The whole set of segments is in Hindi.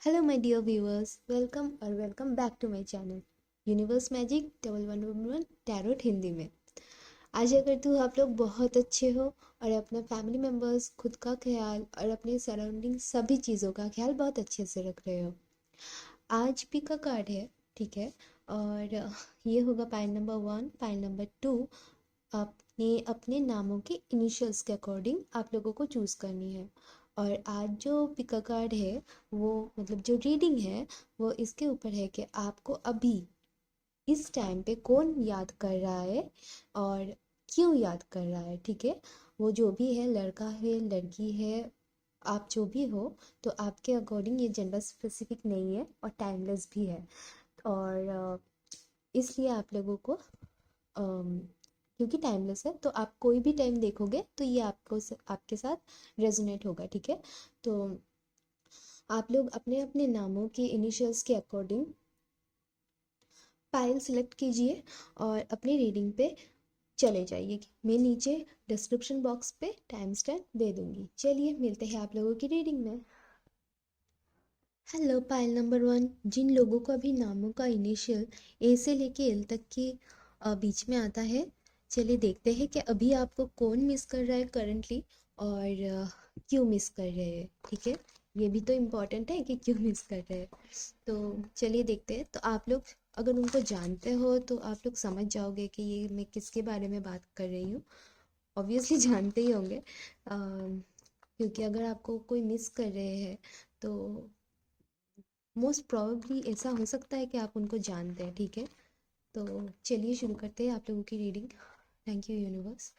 Hello, my dear viewers. Welcome back to my channel universe magic 1111 tarot Hindi में। आशा करती हूँ आप लोग बहुत अच्छे हो और अपने फैमिली मेम्बर्स, खुद का ख्याल और अपने सराउंडिंग सभी चीज़ों का ख्याल बहुत अच्छे से रख रहे हो। आज भी का कार्ड है, ठीक है। और ये होगा पाइल नंबर 1, पाइल नंबर 2। अपने अपने नामों के इनिशियल्स के अकॉर्डिंग आप लोगों को चूज़ करनी है। और आज जो पिका कार्ड है वो मतलब जो रीडिंग है वो इसके ऊपर है कि आपको अभी इस टाइम पे कौन याद कर रहा है और क्यों याद कर रहा है, ठीक है। वो जो भी है, लड़का है लड़की है, आप जो भी हो, तो आपके अकॉर्डिंग ये जेंडर स्पेसिफिक नहीं है और टाइमलेस भी है। और इसलिए आप लोगों को क्योंकि टाइमलेस है तो आप कोई भी टाइम देखोगे तो ये आपके साथ रेजोनेट होगा, ठीक है। तो आप लोग अपने अपने नामों के इनिशियल्स के अकॉर्डिंग फाइल सिलेक्ट कीजिए और अपनी रीडिंग पे चले जाइए। मैं नीचे डिस्क्रिप्शन बॉक्स पे टाइम स्टैम्प दे दूंगी। चलिए मिलते हैं आप लोगों की रीडिंग में। Hello, pile number 1। जिन लोगों को अभी नामों का इनिशियल ए से लेके एल तक के बीच में आता है, चलिए देखते हैं कि अभी आपको कौन मिस कर रहा है करंटली और क्यों मिस कर रहे हैं, ठीक है। ये भी तो इम्पोर्टेंट है कि क्यों मिस कर रहे हैं। तो चलिए देखते हैं। तो आप लोग अगर उनको जानते हो तो आप लोग समझ जाओगे कि ये मैं किसके बारे में बात कर रही हूँ। ऑब्वियसली जानते ही होंगे, क्योंकि अगर आपको कोई मिस कर रहे हैं तो मोस्ट प्रोबेबली ऐसा हो सकता है कि आप उनको जानते हैं, ठीक है। तो चलिए शुरू करते हैं आप लोगों की रीडिंग। Thank you universe.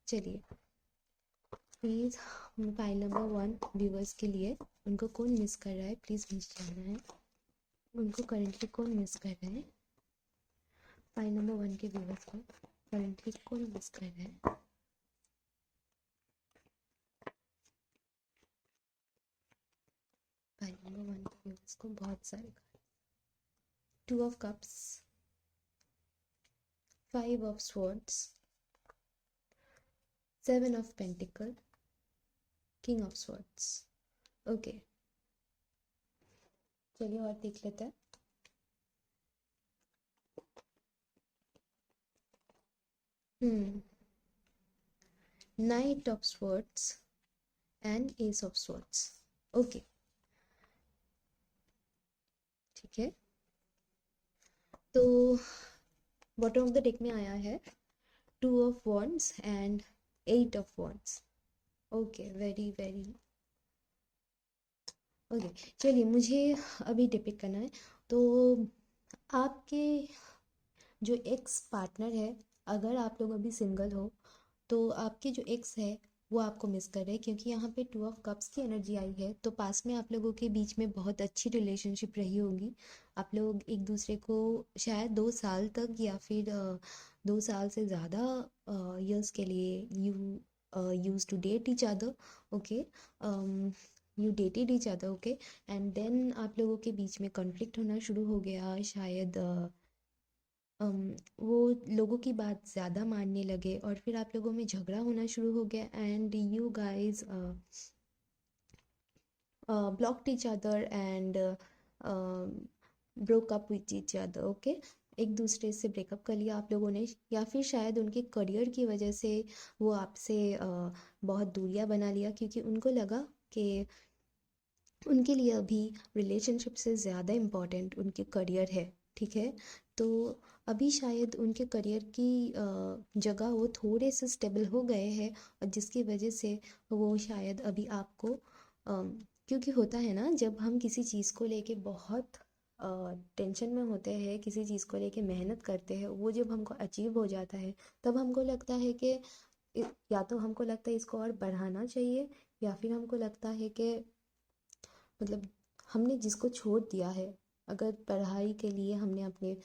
चलिए प्लीज़ फाइल नंबर 1 व्यूवर्स के लिए, उनको कौन मिस कर रहा है प्लीज़ मुझे जानना है। उनको करंटली कौन मिस कर रहा है, फाइल नंबर 1 के व्यूवर्स को करंटली कौन मिस कर रहा है। फाइल नंबर 1 के व्यूवर्स को बहुत सारे, 2 of cups, 5 of swords, 7 of pentacle, king of swords. Okay, चलिए और देख लेते हैं। Night of swords and S of swords. Okay, ठीक है। तो बॉटम ऑफ द डेक में आया है 2 of wands and 8 of wands. Okay, very very okay. चलिए मुझे अभी डिपिक्ट करना है। तो आपके जो एक्स पार्टनर है, अगर आप लोग अभी सिंगल हो तो आपके जो एक्स है वो आपको मिस कर रहे हैं, क्योंकि यहाँ पे 2 ऑफ कप्स की एनर्जी आई है। तो पास में आप लोगों के बीच में बहुत अच्छी रिलेशनशिप रही होगी। आप लोग एक दूसरे को शायद 2 साल तक या फिर 2 साल से ज़्यादा ईयर्स के लिए use to date each other. Okay, you dated each other. Okay, and then आप लोगों के बीच में कॉन्फ्लिक्ट होना शुरू हो गया। शायद वो लोगों की बात ज़्यादा मानने लगे और फिर आप लोगों में झगड़ा होना शुरू हो गया and you guys blocked each other and broke up with each other. Okay, एक दूसरे से ब्रेकअप कर लिया आप लोगों ने, या फिर शायद उनके करियर की वजह से वो आपसे बहुत दूरियां बना लिया, क्योंकि उनको लगा कि उनके लिए अभी रिलेशनशिप से ज़्यादा इम्पॉर्टेंट उनके करियर है, ठीक है। तो अभी शायद उनके करियर की जगह वो थोड़े से स्टेबल हो गए हैं, और जिसकी वजह से वो शायद अभी आपको क्योंकि होता है ना, जब हम किसी चीज़ को लेके बहुत टेंशन में होते हैं, किसी चीज़ को लेके मेहनत करते हैं, वो जब हमको अचीव हो जाता है तब हमको लगता है कि या तो हमको लगता है इसको और बढ़ाना चाहिए, या फिर हमको लगता है कि मतलब हमने जिसको छोड़ दिया है, अगर पढ़ाई के लिए हमने अपने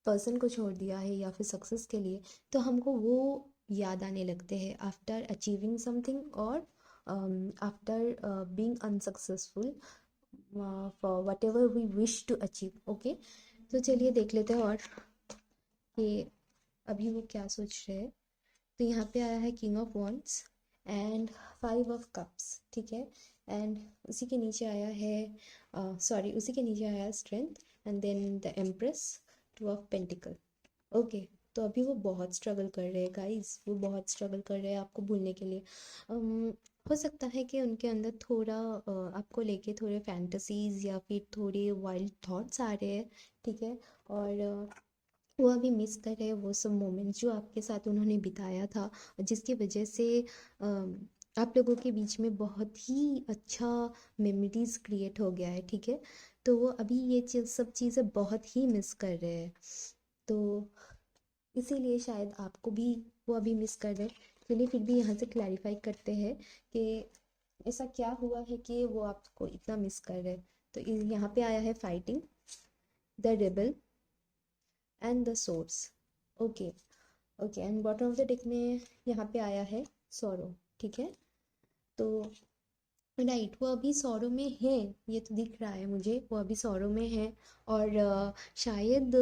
पर्सन को छोड़ दिया है या फिर सक्सेस के लिए, तो हमको वो याद आने लगते हैं आफ्टर अचीविंग समथिंग और after being unsuccessful for whatever we wish to achieve. Okay, तो चलिए देख लेते हैं और कि अभी वो क्या सोच रहे हैं। तो यहाँ पे आया है king of wands and 5 of cups, ठीक है। एंड उसी के नीचे आया है उसी के नीचे आया है strength and then the empress, two of pentacle. Okay, तो अभी वो बहुत स्ट्रगल कर रहे हैं गाइस, वो बहुत स्ट्रगल कर रहे हैं आपको भूलने के लिए। हो सकता है कि उनके अंदर थोड़ा आपको लेके थोड़े फैंटेसीज या फिर थोड़े वाइल्ड थॉट्स आ रहे हैं, ठीक है। और वो अभी मिस कर रहे हैं वो सब मोमेंट्स जो आपके साथ उन्होंने बिताया था, जिसकी वजह से आप लोगों के बीच में बहुत ही अच्छा मेमोरीज क्रिएट हो गया है, ठीक है। तो वो अभी ये चीज़ सब चीज़ें बहुत ही मिस कर रहे हैं, तो इसीलिए शायद आपको भी वो अभी मिस कर रहे हैं। चलिए फिर भी यहाँ से क्लैरिफाई करते हैं कि ऐसा क्या हुआ है कि वो आपको इतना मिस कर रहे हैं। तो यहाँ पे आया है fighting, the rebel and the source. Okay, okay, and bottom of the deck में यहाँ पे आया है सॉरो, ठीक है। तो राइट, वो अभी सौरों में है, ये तो दिख रहा है मुझे, वो अभी सौरों में है। और शायद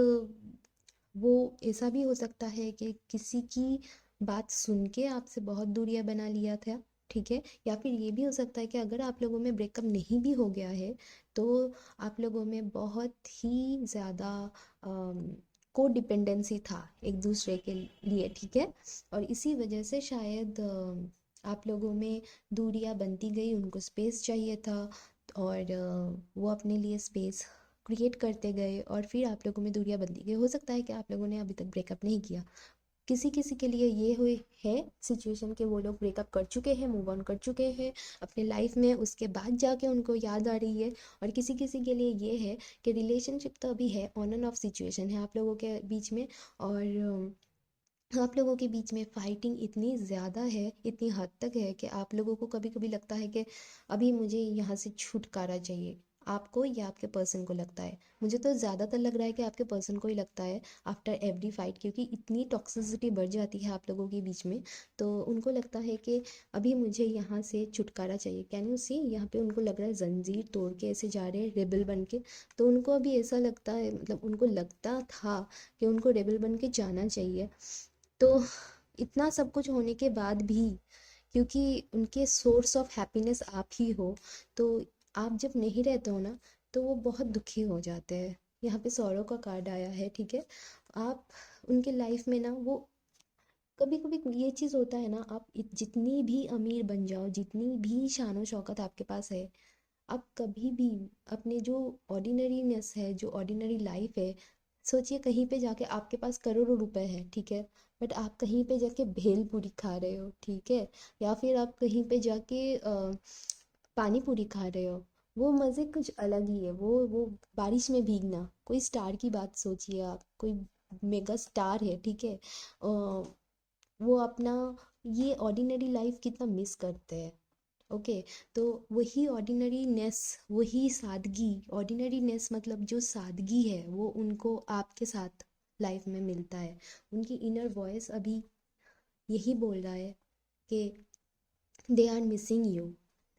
वो ऐसा भी हो सकता है कि किसी की बात सुन के आपसे बहुत दूरियां बना लिया था, ठीक है। या फिर ये भी हो सकता है कि अगर आप लोगों में ब्रेकअप नहीं भी हो गया है तो आप लोगों में बहुत ही ज़्यादा को डिपेंडेंसी था एक दूसरे के लिए, ठीक है। और इसी वजह से शायद आप लोगों में दूरियां बनती गई, उनको स्पेस चाहिए था और वो अपने लिए स्पेस क्रिएट करते गए और फिर आप लोगों में दूरियां बनती गई। हो सकता है कि आप लोगों ने अभी तक ब्रेकअप नहीं किया, किसी किसी के लिए ये हुई है सिचुएशन के वो लोग ब्रेकअप कर चुके हैं, मूव ऑन कर चुके हैं अपने लाइफ में, उसके बाद जाके उनको याद आ रही है। और किसी किसी के लिए ये है कि रिलेशनशिप तो अभी है, ऑन एंड ऑफ सिचुएशन है आप लोगों के बीच में, और आप लोगों के बीच में फाइटिंग इतनी ज़्यादा है, इतनी हद तक है कि आप लोगों को कभी कभी लगता है कि अभी मुझे यहाँ से छुटकारा चाहिए। आपको या आपके पर्सन को लगता है, मुझे तो ज़्यादातर लग रहा है कि आपके पर्सन को ही लगता है आफ्टर एवरी फाइट, क्योंकि इतनी टॉक्सिसिटी बढ़ जाती है आप लोगों के बीच में। तो उनको लगता है कि अभी मुझे यहाँ से छुटकारा चाहिए। कैन यू सी, यहाँ पे उनको लग रहा है जंजीर तोड़ के ऐसे जा रहे हैं रेबल बन के। तो उनको अभी ऐसा लगता है, मतलब उनको लगता था कि उनको रेबल बन के जाना चाहिए। तो इतना सब कुछ होने के बाद भी, क्योंकि उनके सोर्स ऑफ हैप्पीनेस आप ही हो, तो आप जब नहीं रहते हो ना तो वो बहुत दुखी हो जाते हैं। यहाँ पे सौरव का कार्ड आया है, ठीक है। आप उनके लाइफ में ना, वो कभी कभी ये चीज़ होता है ना, आप जितनी भी अमीर बन जाओ, जितनी भी शान शौकत आपके पास है, आप कभी भी अपने जो ऑर्डिनरीनेस है, जो ऑर्डिनरी लाइफ है, सोचिए कहीं पे जाके आपके पास करोड़ों रुपए है, ठीक है, बट आप कहीं पे जाके भेल पूरी खा रहे हो, ठीक है। या फिर आप कहीं पे जाके पानी पूरी खा रहे हो, वो मज़े कुछ अलग ही है। वो बारिश में भीगना, कोई स्टार की बात सोचिए, आप कोई मेगा स्टार है, ठीक है। वो अपना ये ऑर्डिनरी लाइफ कितना मिस करते हैं। ओके, तो वही ऑर्डिनरीनेस, वही सादगी, ऑर्डिनरीनेस मतलब जो सादगी है वो उनको आपके साथ लाइफ में मिलता है। उनकी इनर वॉइस अभी यही बोल रहा है कि दे आर मिसिंग यू।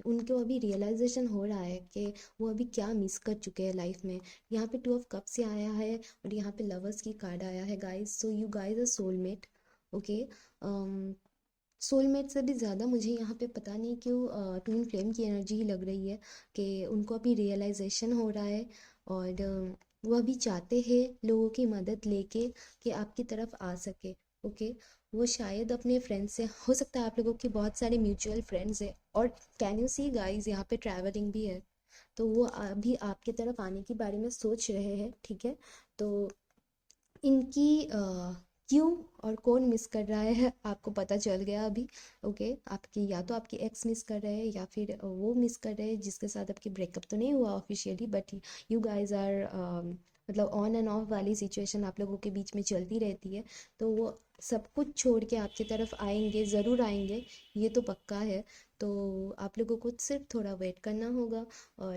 उनको अभी रियलाइजेशन हो रहा है कि वो अभी क्या मिस कर चुके हैं लाइफ में। यहाँ पे टू ऑफ कप्स से आया है और यहाँ पे लवर्स की कार्ड आया है guys. So you guys are soulmate, okay. Soulmate से भी ज़्यादा मुझे यहाँ पे पता नहीं क्यों ट्विन फ्लेम की एनर्जी ही लग रही है कि उनको अभी रियलाइजेशन हो रहा है और वो अभी चाहते हैं लोगों की मदद लेके कि आपकी तरफ आ सके, ओके। वो शायद अपने फ्रेंड्स से, हो सकता है आप लोगों के बहुत सारे म्यूचुअल फ्रेंड्स हैं, और कैन यू सी गाइस यहाँ पे ट्रैवलिंग भी है। तो वो अभी आपकी तरफ आने के बारे में सोच रहे हैं, ठीक है। तो इनकी क्यों और कौन मिस कर रहा है आपको पता चल गया अभी, ओके। आपकी या तो आपकी एक्स मिस कर रहे हैं या फिर वो मिस कर रहे हैं जिसके साथ आपकी ब्रेकअप तो नहीं हुआ officially, but you guys are मतलब ऑन एंड ऑफ वाली सिचुएशन आप लोगों के बीच में चलती रहती है। तो वो सब कुछ छोड़ के आपकी तरफ आएंगे, ज़रूर आएंगे, ये तो पक्का है। तो आप लोगों को सिर्फ थोड़ा वेट करना होगा। और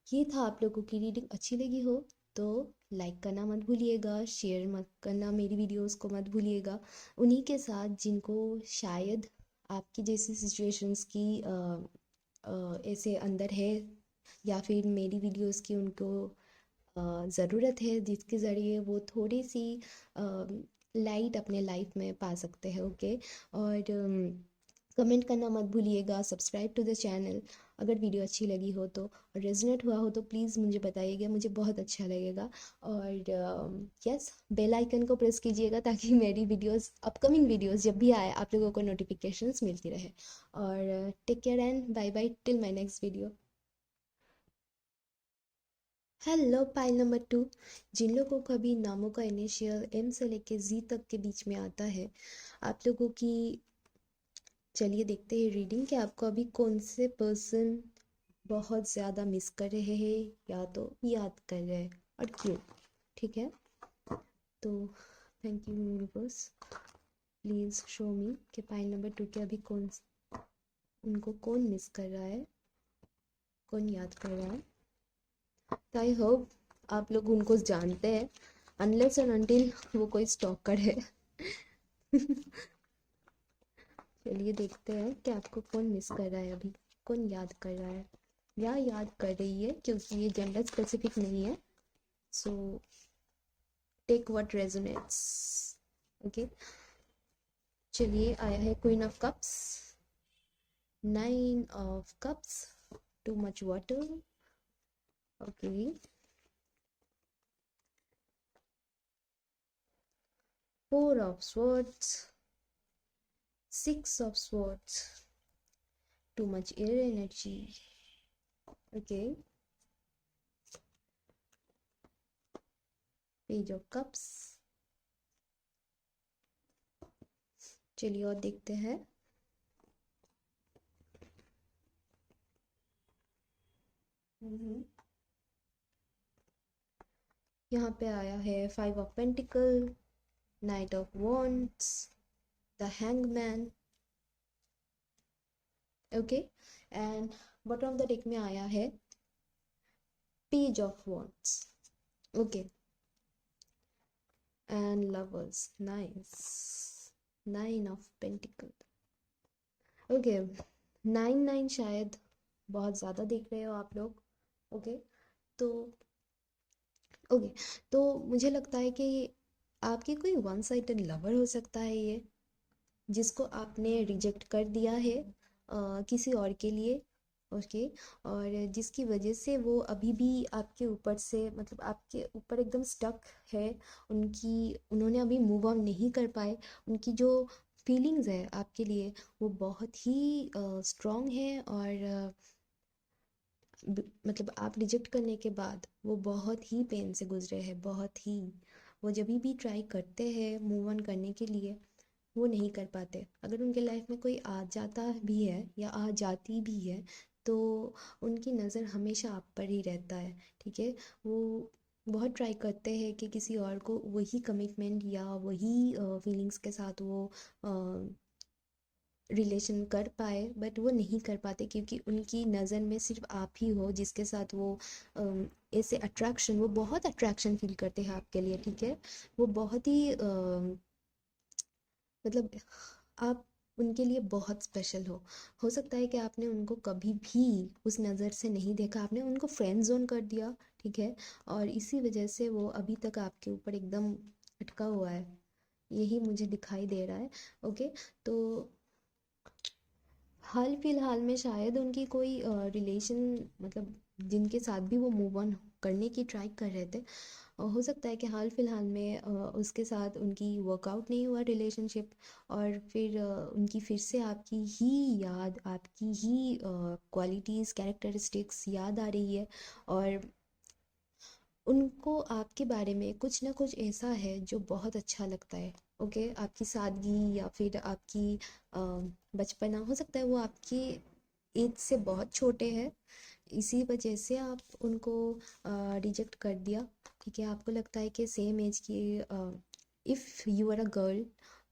ये था, आप लोगों की रीडिंग अच्छी लगी हो तो लाइक करना मत भूलिएगा, शेयर मत करना मेरी वीडियोस को मत भूलिएगा उन्हीं के साथ जिनको शायद आपकी जैसी सिचुएशंस की ऐसे अंदर है, या फिर मेरी वीडियोस की उनको ज़रूरत है, जिसके ज़रिए वो थोड़ी सी लाइट अपने लाइफ में पा सकते हैं, ओके। और कमेंट करना मत भूलिएगा, सब्सक्राइब टू द चैनल अगर वीडियो अच्छी लगी हो तो, और रेजोनेट हुआ हो तो प्लीज़ मुझे बताइएगा, मुझे बहुत अच्छा लगेगा। और यस, बेल आइकन को प्रेस कीजिएगा ताकि मेरी वीडियोस, अपकमिंग वीडियोस जब भी आए आप लोगों को नोटिफिकेशंस मिलती रहे। और take care and bye bye till my next video. Hello pile number 2। जिन लोगों का भी नामों का इनिशियल एम से लेके जी तक के बीच में आता है, आप लोगों की, चलिए देखते हैं रीडिंग कि आपको अभी कौन से पर्सन बहुत ज़्यादा मिस कर रहे हैं या तो याद कर रहे हैं, और क्यों। ठीक है, तो thank you universe, please show मी कि पाइल नंबर 2 के अभी उनको कौन मिस कर रहा है, कौन याद कर रहा है। तो आई होप आप लोग उनको जानते हैं, अनलेस एंड अनटिल वो कोई स्टॉकर है। चलिए देखते हैं कि आपको कौन मिस कर रहा है अभी, कौन याद कर रहा है या याद कर रही है, क्योंकि ये जेंडर स्पेसिफिक नहीं है। So take what resonates. Okay, चलिए आया है queen of cups, 9 of cups, too much water. Okay, 4 of swords, 6 of swords, too much air energy. Okay, page of cups। चलिए और देखते हैं। यहाँ पे आया है 5 of pentacle, night of wands, the hangman. Okay, and bottom of the deck में आया है page of wands. Okay, and lovers, nice, 9 of pentacle. Okay, 9 शायद बहुत ज़्यादा देख रहे हो आप लोग। ओके, तो ओके, तो मुझे लगता है कि आपकी कोई वन साइडेड लवर हो सकता है ये, जिसको आपने रिजेक्ट कर दिया है किसी और के लिए। ओके, और जिसकी वजह से वो अभी भी आपके ऊपर से, मतलब आपके ऊपर एकदम स्टक है, उन्होंने अभी मूव ऑन नहीं कर पाए। उनकी जो फीलिंग्स है आपके लिए वो बहुत ही स्ट्रॉन्ग है, और मतलब आप रिजेक्ट करने के बाद वो बहुत ही पेन से गुजरे हैं, बहुत ही। वो जब भी ट्राई करते हैं मूव ऑन करने के लिए, वो नहीं कर पाते। अगर उनके लाइफ में कोई आ जाता भी है या आ जाती भी है, तो उनकी नज़र हमेशा आप पर ही रहता है। ठीक है, वो बहुत ट्राई करते हैं कि किसी और को वही कमिटमेंट या वही फीलिंग्स के साथ वो रिलेशन कर पाए, बट वो नहीं कर पाते, क्योंकि उनकी नज़र में सिर्फ आप ही हो जिसके साथ वो ऐसे अट्रैक्शन, वो बहुत अट्रैक्शन फील करते हैं आपके लिए। ठीक है, वो बहुत ही मतलब आप उनके लिए बहुत स्पेशल हो सकता है कि आपने उनको कभी भी उस नज़र से नहीं देखा, आपने उनको फ्रेंड जोन कर दिया। ठीक है, और इसी वजह से वो अभी तक आपके ऊपर एकदम अटका हुआ है, यही मुझे दिखाई दे रहा है। ओके, तो हाल फिलहाल में शायद उनकी कोई रिलेशन, मतलब जिनके साथ भी वो मूव ऑन करने की ट्राई कर रहे थे, हो सकता है कि हाल फिलहाल में उसके साथ उनकी वर्कआउट नहीं हुआ रिलेशनशिप, और फिर उनकी फिर से आपकी ही याद, आपकी ही क्वालिटीज़, कैरेक्टरिस्टिक्स याद आ रही है, और उनको आपके बारे में कुछ ना कुछ ऐसा है जो बहुत अच्छा लगता है। ओके, आपकी सादगी या फिर आपकी अ, बचपना, हो सकता है वो आपकी एज से बहुत छोटे हैं, इसी वजह से आप उनको रिजेक्ट कर दिया। ठीक है, आपको लगता है कि सेम एज की, if you are a girl,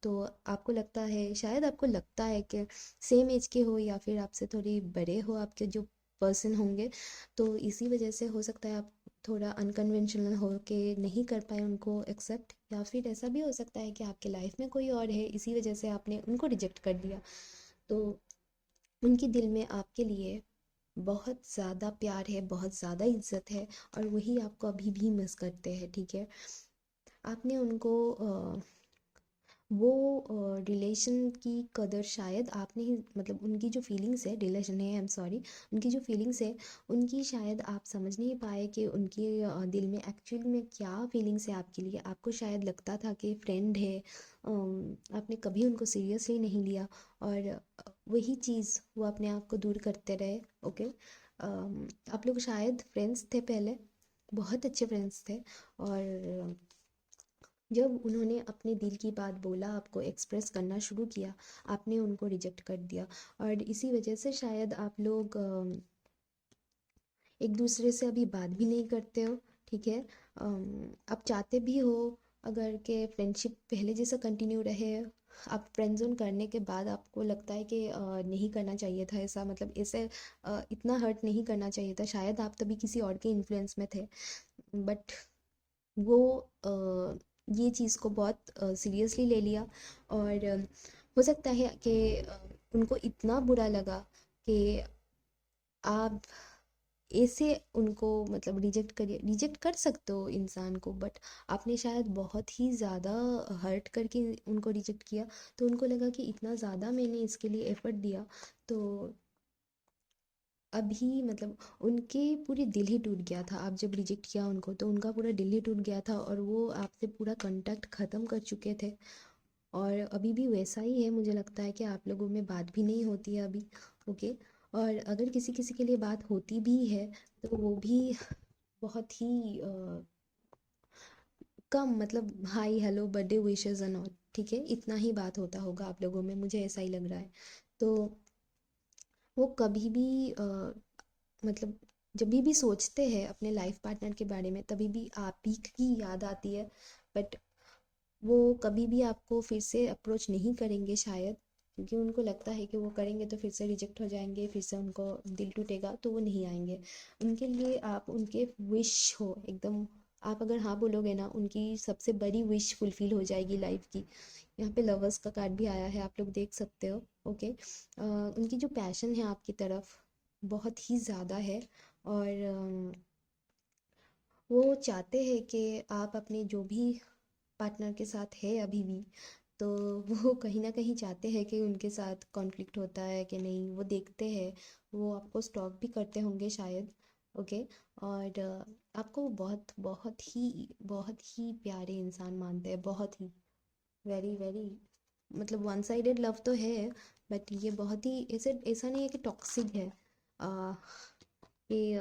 तो आपको लगता है, शायद आपको लगता है कि सेम एज के हो या फिर आपसे थोड़ी बड़े हो आपके जो पर्सन होंगे, तो इसी वजह से हो सकता है आप थोड़ा अनकन्वेंशनल हो के नहीं कर पाए उनको एक्सेप्ट, या फिर ऐसा भी हो सकता है कि आपके लाइफ में कोई और है, इसी वजह से आपने उनको रिजेक्ट कर दिया। तो उनके दिल में आपके लिए बहुत ज़्यादा प्यार है, बहुत ज़्यादा इज्जत है, और वही आपको अभी भी मिस करते हैं। ठीक है, आपने उनको वो रिलेशन की कदर शायद आपने ही, मतलब उनकी जो फीलिंग्स है, रिलेशन है, आई एम सॉरी, उनकी जो फीलिंग्स है उनकी शायद आप समझ नहीं पाए कि उनके दिल में एक्चुअल में क्या फीलिंग्स है आपके लिए। आपको शायद लगता था कि फ्रेंड है, आपने कभी उनको सीरियसली नहीं लिया, और वही चीज़ वो अपने आप को दूर करते रहे। ओके, आप लोग शायद फ्रेंड्स थे पहले, बहुत अच्छे फ्रेंड्स थे, और जब उन्होंने अपने दिल की बात बोला, आपको एक्सप्रेस करना शुरू किया, आपने उनको रिजेक्ट कर दिया, और इसी वजह से शायद आप लोग एक दूसरे से अभी बात भी नहीं करते हो। ठीक है, आप चाहते भी हो अगर के फ्रेंडशिप पहले जैसा कंटिन्यू रहे। आप फ्रेंड जोन करने के बाद आपको लगता है कि नहीं करना चाहिए था ऐसा, मतलब ऐसे इतना हर्ट नहीं करना चाहिए था, शायद आप तभी किसी और के इन्फ्लुएंस में थे। बट वो ये चीज़ को बहुत सीरियसली ले लिया, और हो सकता है कि उनको इतना बुरा लगा कि आप ऐसे उनको, मतलब रिजेक्ट करिए, रिजेक्ट कर सकते हो इंसान को, बट आपने शायद बहुत ही ज़्यादा हर्ट करके उनको रिजेक्ट किया। तो उनको लगा कि इतना ज़्यादा मैंने इसके लिए एफर्ट दिया, तो अभी मतलब उनके पूरे दिल ही टूट गया था। आप जब रिजेक्ट किया उनको तो उनका पूरा दिल ही टूट गया था, और वो आपसे पूरा कांटेक्ट ख़त्म कर चुके थे, और अभी भी वैसा ही है। मुझे लगता है कि आप लोगों में बात भी नहीं होती है अभी। ओके, और अगर किसी किसी के लिए बात होती भी है तो वो भी बहुत ही कम, मतलब hi hello birthday wishes and all, ठीक है, इतना ही बात होता होगा आप लोगों में, मुझे ऐसा ही लग रहा है। तो वो कभी भी मतलब जब भी सोचते हैं अपने लाइफ पार्टनर के बारे में तभी भी आप ही की याद आती है, बट वो कभी भी आपको फिर से अप्रोच नहीं करेंगे शायद, क्योंकि उनको लगता है कि वो करेंगे तो फिर से रिजेक्ट हो जाएंगे, फिर से उनको दिल टूटेगा, तो वो नहीं आएंगे। उनके लिए आप उनके विश हो एकदम, आप अगर हाँ बोलोगे ना, उनकी सबसे बड़ी विश फुलफिल हो जाएगी लाइफ की। यहाँ पे लवर्स का कार्ड भी आया है, आप लोग देख सकते हो। ओके, उनकी जो पैशन है आपकी तरफ बहुत ही ज़्यादा है, और वो चाहते हैं कि आप अपने जो भी पार्टनर के साथ है अभी भी, तो वो कहीं ना कहीं चाहते हैं कि उनके साथ कॉन्फ्लिक्ट होता है कि नहीं, वो देखते हैं, वो आपको स्टॉक भी करते होंगे शायद। ओके, और आपको बहुत ही प्यारे इंसान मानते हैं, बहुत ही, वेरी वेरी, मतलब वन साइडेड लव तो है, बट ये बहुत ही ऐसे, ऐसा नहीं है कि टॉक्सिक है, कि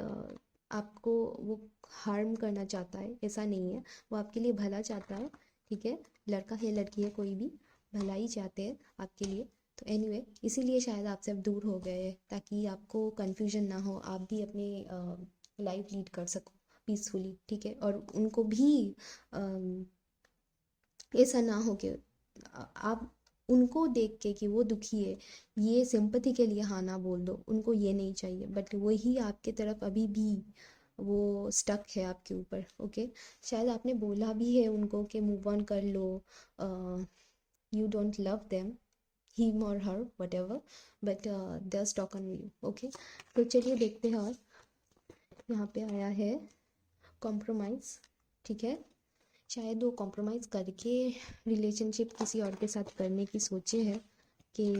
आपको वो हार्म करना चाहता है, ऐसा नहीं है। वो आपके लिए भला चाहता है, ठीक है, लड़का है लड़की है कोई भी, भला ही चाहते हैं आपके लिए। तो एनीवे, इसीलिए शायद आपसे अब दूर हो गए हैं, ताकि आपको कन्फ्यूजन ना हो, आप भी अपनी लाइफ लीड कर सको पीसफुली, ठीक है, और उनको भी अम, ऐसा ना हो कि आप उनको देख के कि वो दुखी है, ये सिंपैथी के लिए हाँ ना बोल दो, उनको ये नहीं चाहिए, बट वही आपके तरफ अभी भी वो स्टक है आपके ऊपर। ओके, शायद आपने बोला भी है उनको कि मूव ऑन कर लो, you don't love them, him और her whatever, but they are stuck on you. Okay, तो चलिए देखते हैं, और यहाँ पे आया है कॉम्प्रोमाइज़, ठीक है, शायद वो कॉम्प्रोमाइज़ करके रिलेशनशिप किसी और के साथ करने की सोचे है, कि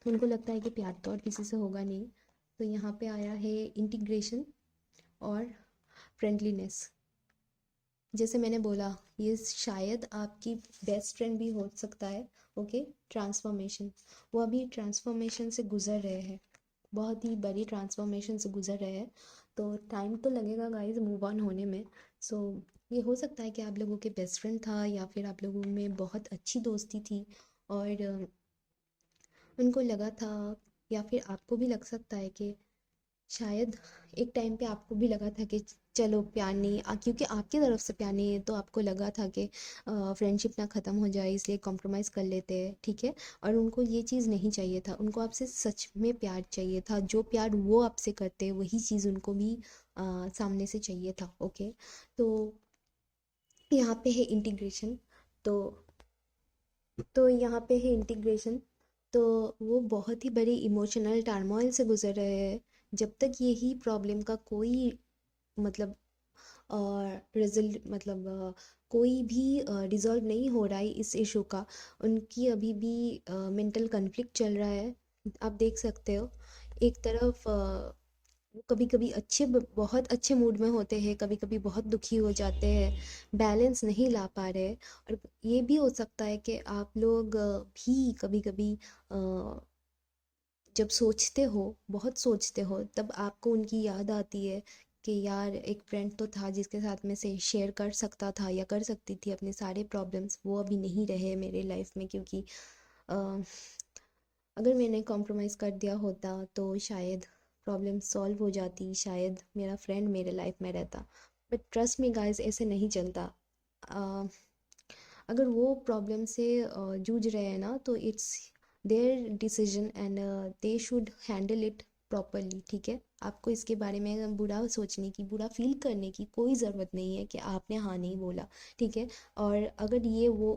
उनको लगता है कि प्यार तो और किसी से होगा नहीं। तो यहाँ पे आया है इंटीग्रेशन और फ्रेंडलीनेस। जैसे मैंने बोला, ये शायद आपकी बेस्ट फ्रेंड भी हो सकता है। ओके, ट्रांसफॉर्मेशन, वो अभी ट्रांसफॉर्मेशन से गुजर रहे हैं, बहुत ही बड़ी ट्रांसफॉर्मेशन से गुजर रहे हैं, तो टाइम तो लगेगा गाइस मूव ऑन होने में। सो ये हो सकता है कि आप लोगों के बेस्ट फ्रेंड था, या फिर आप लोगों में बहुत अच्छी दोस्ती थी, और उनको लगा था, या फिर आपको भी लग सकता है कि शायद एक टाइम पे आपको भी लगा था कि चलो प्यार नहीं, क्योंकि आपकी तरफ से प्यार नहीं है, तो आपको लगा था कि फ्रेंडशिप ना ख़त्म हो जाए, इसलिए कॉम्प्रोमाइज़ कर लेते हैं, ठीक है, और उनको ये चीज़ नहीं चाहिए था, उनको आपसे सच में प्यार चाहिए था, जो प्यार वो आपसे करते हैं वही चीज़ उनको भी सामने से चाहिए था। ओके, तो यहाँ पे है इंटीग्रेशन, तो यहाँ पे है इंटीग्रेशन, तो वो बहुत ही बड़ी इमोशनल टर्मोइल से गुजर रहे हैं। जब तक यही प्रॉब्लम का कोई, मतलब और रिजल्ट मतलब कोई भी रिजॉल्व नहीं हो रहा है इस इशू का। उनकी अभी भी मेंटल कॉन्फ्लिक्ट चल रहा है। आप देख सकते हो, एक तरफ वो कभी कभी बहुत अच्छे मूड में होते हैं, कभी कभी बहुत दुखी हो जाते हैं, बैलेंस नहीं ला पा रहे। और ये भी हो सकता है कि आप लोग भी कभी कभी जब सोचते हो, बहुत सोचते हो, तब आपको उनकी याद आती है कि यार एक फ्रेंड तो था जिसके साथ में से शेयर कर सकता था या कर सकती थी अपने सारे प्रॉब्लम्स, वो अभी नहीं रहे मेरे लाइफ में। क्योंकि अ, अगर मैंने कॉम्प्रोमाइज़ कर दिया होता तो शायद प्रॉब्लम सॉल्व हो जाती, शायद मेरा फ्रेंड मेरे लाइफ में रहता। बट ट्रस्ट मी गाइस, ऐसे नहीं चलता। अ, अगर वो प्रॉब्लम से जूझ रहे हैं ना, तो it's there decision and they should handle it properly. ठीक है, आपको इसके बारे में बुरा सोचने की, बुरा फील करने की कोई ज़रूरत नहीं है कि आपने हाँ नहीं बोला। ठीक है, और अगर ये वो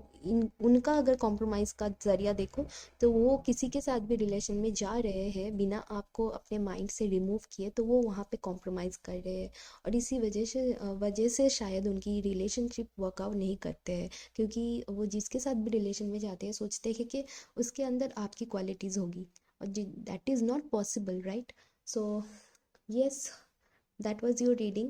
उनका अगर कॉम्प्रोमाइज़ का ज़रिया देखो, तो वो किसी के साथ भी रिलेशन में जा रहे हैं बिना आपको अपने माइंड से रिमूव किए, तो वो वहाँ पे कॉम्प्रोमाइज़ कर रहे हैं। और इसी वजह से शायद उनकी रिलेशनशिप वर्कआउट नहीं करते हैं। क्योंकि वो जिसके साथ भी रिलेशन में जाते हैं सोचते हैं कि उसके अंदर आपकी क्वालिटीज़ होगी, और that is not possible, right? So yes, that was your reading.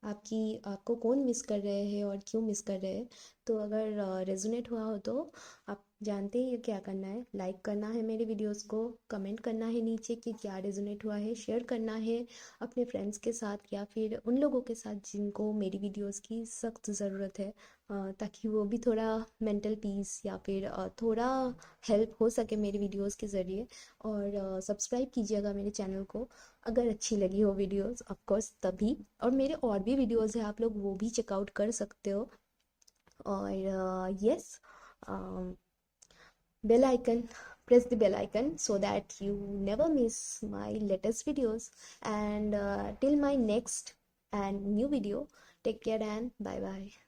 आपको कौन मिस कर रहे हैं और क्यों मिस कर रहे हैं? तो अगर रेजोनेट हुआ हो तो आप जानते ही क्या करना है। लाइक करना है मेरे वीडियोस को, कमेंट करना है नीचे कि क्या रेजोनेट हुआ है, शेयर करना है अपने फ्रेंड्स के साथ या फिर उन लोगों के साथ जिनको मेरी वीडियोस की सख्त ज़रूरत है, ताकि वो भी थोड़ा मेंटल पीस या फिर थोड़ा हेल्प हो सके मेरी वीडियोस के ज़रिए। और सब्सक्राइब कीजिएगा मेरे चैनल को अगर अच्छी लगी हो वीडियोस, ऑफ कोर्स तभी। और मेरे और भी वीडियोस हैं, आप लोग वो भी चेकआउट कर सकते हो। और yes, bell icon, press the bell icon so that you never miss my latest videos. And till my next and new video, take care and bye bye.